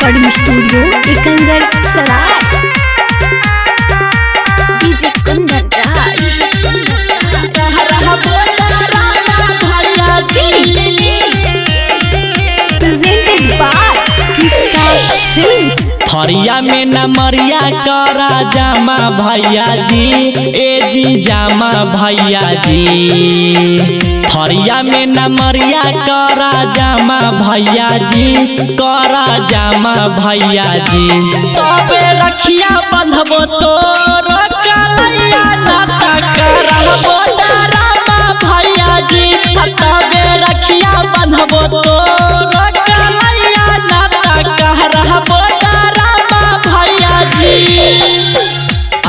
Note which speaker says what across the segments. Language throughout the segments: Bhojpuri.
Speaker 1: Recording studio Ekangar Sarai. DJ Kundan Raj presented by Krishna films.
Speaker 2: थरिया में न मरिया करा जामा भैया जी, ए जी जामा भैया जी। थरिया में न मरिया करा जामा भैया जी, करा जामा भैया जी। तबे रखिया बंधबो तोर कलैया नाता करबो डरामा भैया जी। तबे रखिया बंधबो तोर कलैया नाता करबो डरामा भैया जी।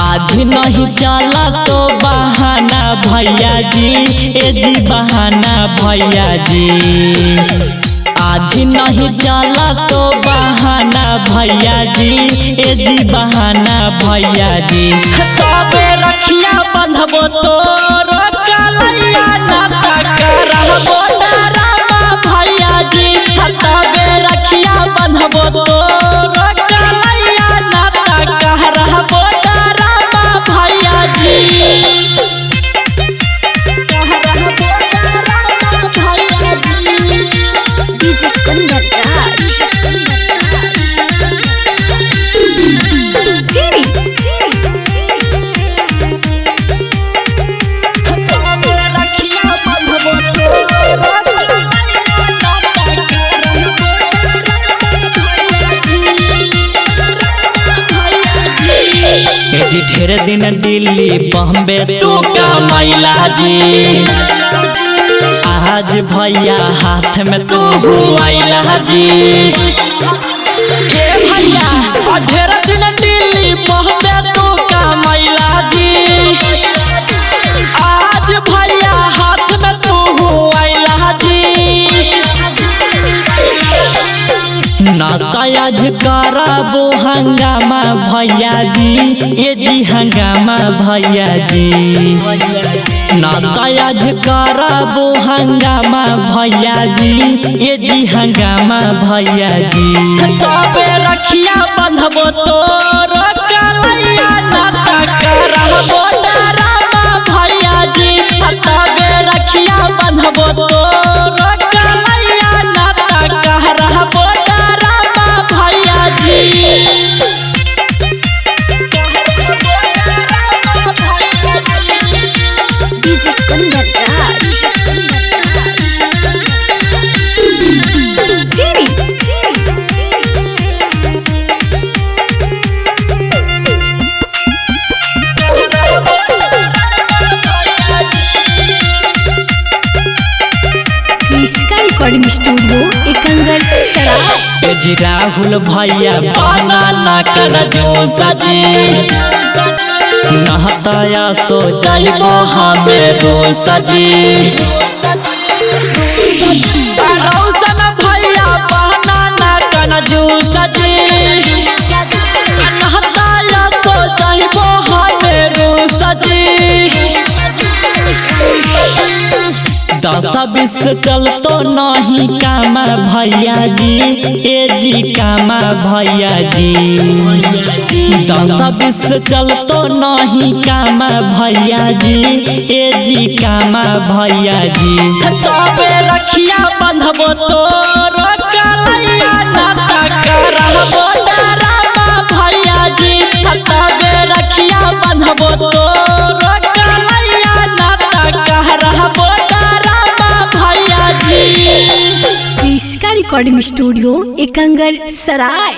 Speaker 2: आज नहीं चला तो बहाना भैया जी, ए जी बहाना भैया जी। आज नहीं चला तो बहाना भैया जी, ए जी बहाना भैया जी। तबे रखिया बंधबो तोर कलैया नाता करबो डरामा भैया जी। तबे रखिया बंधबो तोर कलैया नाता करबो डरामा भैया जी।
Speaker 1: डीजे कुंदन राज
Speaker 2: ढेर दिन दिल्ली बॉम्बे तू कमाइला जी। आज भैया हाथ में तू हुआइला जी। ए भैया ढेर दिन दिल्ली बॉम्बे तू कमाइला जी। आज भैया हाथ में तू हुआइला जी। नातायाज कराबो हंगामा भैया जी, ए जी हंगामा भैया जी। नातायाज कराबो हंगामा भैया जी, ए जी हंगामा भैया जी। तबे रखिया बंधबो तोर कलैया नाता करबो डरामा भैया जी। तबे रखिया बंधबो तोर कलैया नाता करबो डरामा भैया जी।
Speaker 1: डीजे कुंदन राज इसका रिकॉर्डिंग स्टूडियो एकंगर सराय।
Speaker 2: जी राहुल भैया बनाना कर जो सजी। नहताया सो जाइबो हमें रो सजी। भैया बनाना कर जो सजी। नहताया सो जाइबो हमें रो सजी। 10-20 चलतो नहीं कामा भैया जी, ए जी कामा भैया जी। 10-20 चलतो नहीं कामा भैया जी, ए जी कामा भैया जी। तबे रखिया बंधबो तोर कलैया नाता करबो डरामा भैया जी। तबे रखिया बंधबो तोर कलैया नाता करबो डरामा भैया जी।
Speaker 1: इसका रिकॉर्डिंग स्टूडियो एकंगर सराय।